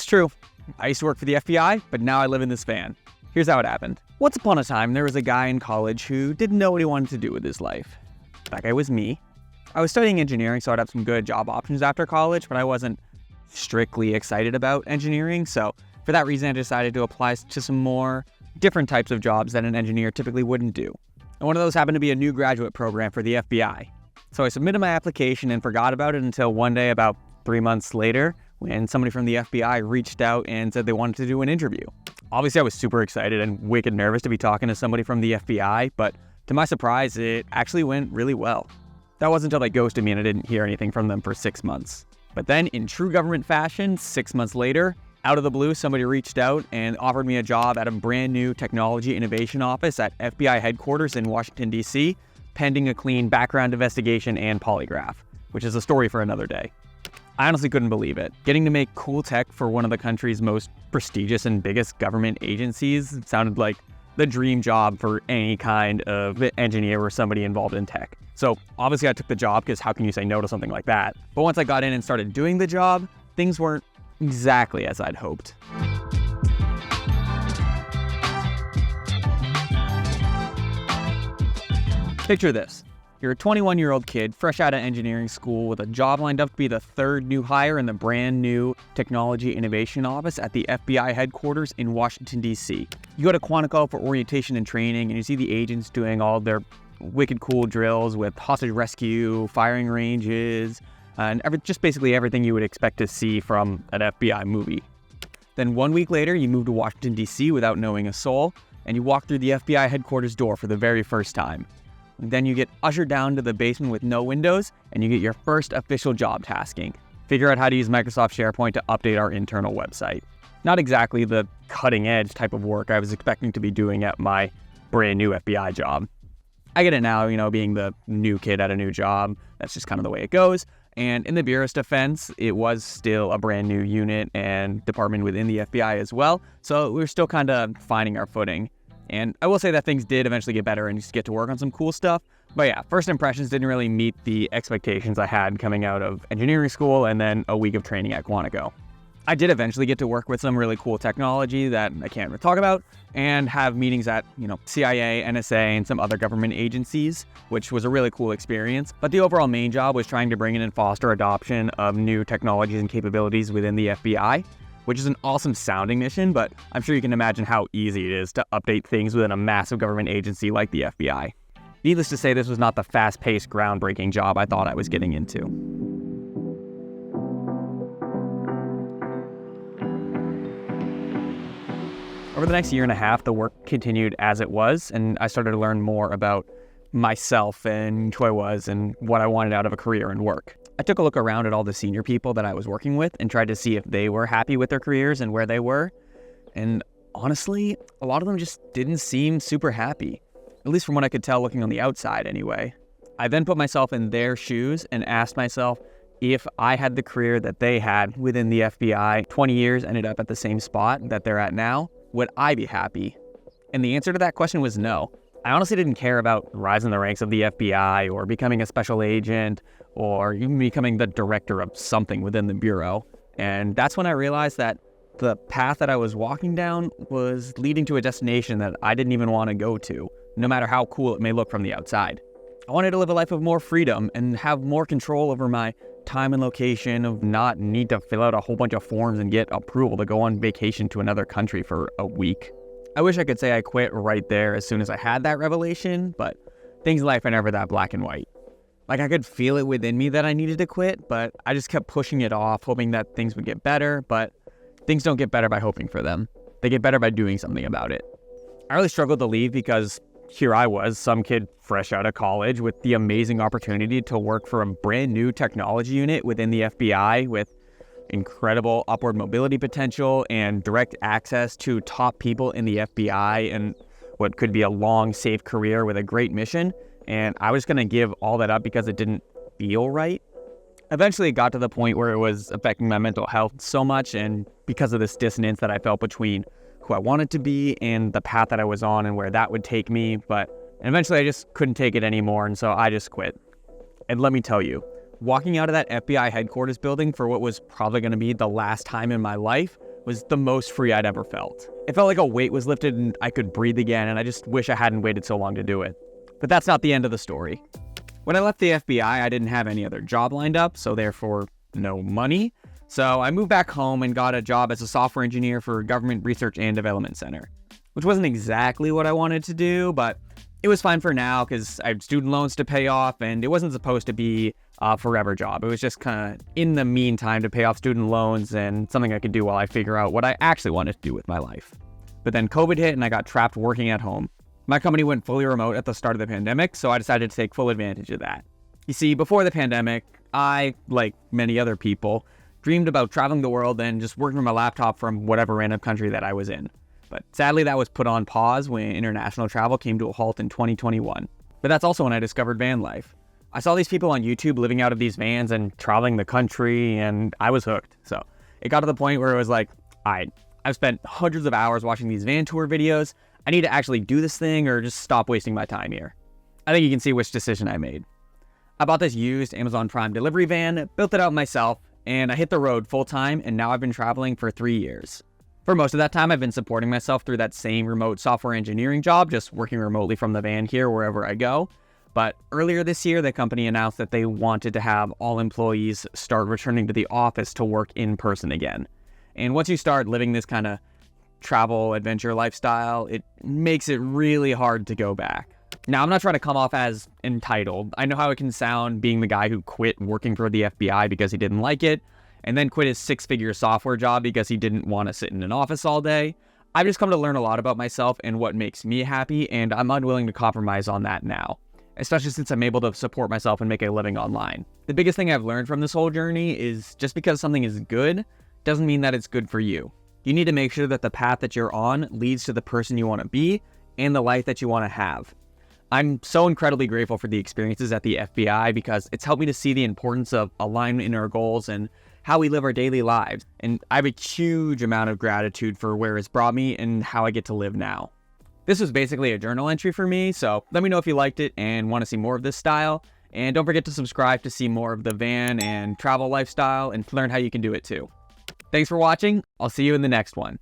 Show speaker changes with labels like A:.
A: true. I used to work for the FBI, but now I live in this van. Here's how it happened. Once upon a time, there was a guy in college who didn't know what he wanted to do with his life. That guy was me. I was studying engineering, so I'd have some good job options after college, but I wasn't strictly excited about engineering, so for that reason, I decided to apply to some more different types of jobs that an engineer typically wouldn't do. And one of those happened to be a new graduate program for the FBI. So I submitted my application and forgot about it until one day about 3 months later, when somebody from the FBI reached out and said they wanted to do an interview. Obviously, I was super excited and wicked nervous to be talking to somebody from the FBI, but to my surprise, it actually went really well. That wasn't until they ghosted me and I didn't hear anything from them for 6 months. But then, in true government fashion, 6 months later, out of the blue, somebody reached out and offered me a job at a brand new technology innovation office at FBI headquarters in Washington, D.C., pending a clean background investigation and polygraph, which is a story for another day. I honestly couldn't believe it. Getting to make cool tech for one of the country's most prestigious and biggest government agencies sounded like the dream job for any kind of engineer or somebody involved in tech. So obviously I took the job because how can you say no to something like that? But once I got in and started doing the job, things weren't exactly as I'd hoped. Picture this. You're a 21-year-old kid fresh out of engineering school with a job lined up to be the third new hire in the brand new Technology Innovation Office at the FBI headquarters in Washington, D.C. You go to Quantico for orientation and training, and you see the agents doing all their wicked cool drills with hostage rescue, firing ranges, and just basically everything you would expect to see from an FBI movie. Then 1 week later, you move to Washington, D.C. without knowing a soul, and you walk through the FBI headquarters door for the very first time. Then you get ushered down to the basement with no windows, and you get your first official job tasking. Figure out how to use Microsoft SharePoint to update our internal website. Not exactly the cutting-edge type of work I was expecting to be doing at my brand new FBI job. I get it now, being the new kid at a new job. That's just kind of the way it goes. And in the Bureau's defense, it was still a brand new unit and department within the FBI as well. So we're still kind of finding our footing. And I will say that things did eventually get better and just get to work on some cool stuff. But yeah, first impressions didn't really meet the expectations I had coming out of engineering school and then a week of training at Quantico. I did eventually get to work with some really cool technology that I can't really talk about and have meetings at, CIA, NSA, and some other government agencies, which was a really cool experience. But the overall main job was trying to bring in and foster adoption of new technologies and capabilities within the FBI, which is an awesome sounding mission, but I'm sure you can imagine how easy it is to update things within a massive government agency like the FBI. Needless to say, this was not the fast-paced, groundbreaking job I thought I was getting into. Over the next year and a half, the work continued as it was, and I started to learn more about myself and who I was and what I wanted out of a career and work. I took a look around at all the senior people that I was working with and tried to see if they were happy with their careers and where they were. And honestly, a lot of them just didn't seem super happy, at least from what I could tell looking on the outside anyway. I then put myself in their shoes and asked myself if I had the career that they had within the FBI, 20 years ended up at the same spot that they're at now, would I be happy? And the answer to that question was no. I honestly didn't care about rising the ranks of the FBI or becoming a special agent or even becoming the director of something within the Bureau. And that's when I realized that the path that I was walking down was leading to a destination that I didn't even want to go to, no matter how cool it may look from the outside. I wanted to live a life of more freedom and have more control over my time and location, of not need to fill out a whole bunch of forms and get approval to go on vacation to another country for a week. I wish I could say I quit right there as soon as I had that revelation, but things in life are never that black and white. Like, I could feel it within me that I needed to quit, but I just kept pushing it off, hoping that things would get better, but things don't get better by hoping for them. They get better by doing something about it. I really struggled to leave because here I was, some kid fresh out of college with the amazing opportunity to work for a brand new technology unit within the FBI with incredible upward mobility potential and direct access to top people in the FBI and what could be a long, safe career with a great mission. And I was going to give all that up because it didn't feel right. Eventually, it got to the point where it was affecting my mental health so much, and because of this dissonance that I felt between who I wanted to be and the path that I was on and where that would take me. But eventually, I just couldn't take it anymore, and so I just quit. And let me tell you, walking out of that FBI headquarters building for what was probably going to be the last time in my life was the most free I'd ever felt. It felt like a weight was lifted and I could breathe again, and I just wish I hadn't waited so long to do it. But that's not the end of the story. When I left the FBI, I didn't have any other job lined up, so therefore no money. So I moved back home and got a job as a software engineer for a government research and development center, which wasn't exactly what I wanted to do, but it was fine for now because I had student loans to pay off, and it wasn't supposed to be a forever job. It was just kind of in the meantime to pay off student loans and something I could do while I figure out what I actually wanted to do with my life. But then COVID hit and I got trapped working at home. My company went fully remote at the start of the pandemic, so I decided to take full advantage of that. You see, before the pandemic, I, like many other people, dreamed about traveling the world and just working from a laptop from whatever random country that I was in. But sadly, that was put on pause when international travel came to a halt in 2021. But that's also when I discovered van life. I saw these people on YouTube living out of these vans and traveling the country, and I was hooked. So it got to the point where it was like, I've spent hundreds of hours watching these van tour videos. I need to actually do this thing or just stop wasting my time here. I think you can see which decision I made. I bought this used Amazon Prime delivery van, built it out myself, and I hit the road full time, and now I've been traveling for 3 years. For most of that time, I've been supporting myself through that same remote software engineering job, just working remotely from the van here wherever I go. But earlier this year, the company announced that they wanted to have all employees start returning to the office to work in person again. And once you start living this kind of travel adventure lifestyle, it makes it really hard to go back. Now, I'm not trying to come off as entitled. I know how it can sound being the guy who quit working for the FBI because he didn't like it, and then quit his 6-figure software job because he didn't want to sit in an office all day. I've just come to learn a lot about myself and what makes me happy, and I'm unwilling to compromise on that now, especially since I'm able to support myself and make a living online. The biggest thing I've learned from this whole journey is just because something is good doesn't mean that it's good for you. You need to make sure that the path that you're on leads to the person you want to be and the life that you want to have. I'm so incredibly grateful for the experiences at the FBI because it's helped me to see the importance of alignment in our goals and how we live our daily lives. And I have a huge amount of gratitude for where it's brought me and how I get to live now. This was basically a journal entry for me, so let me know if you liked it and want to see more of this style. And don't forget to subscribe to see more of the van and travel lifestyle and learn how you can do it too. Thanks for watching. I'll see you in the next one.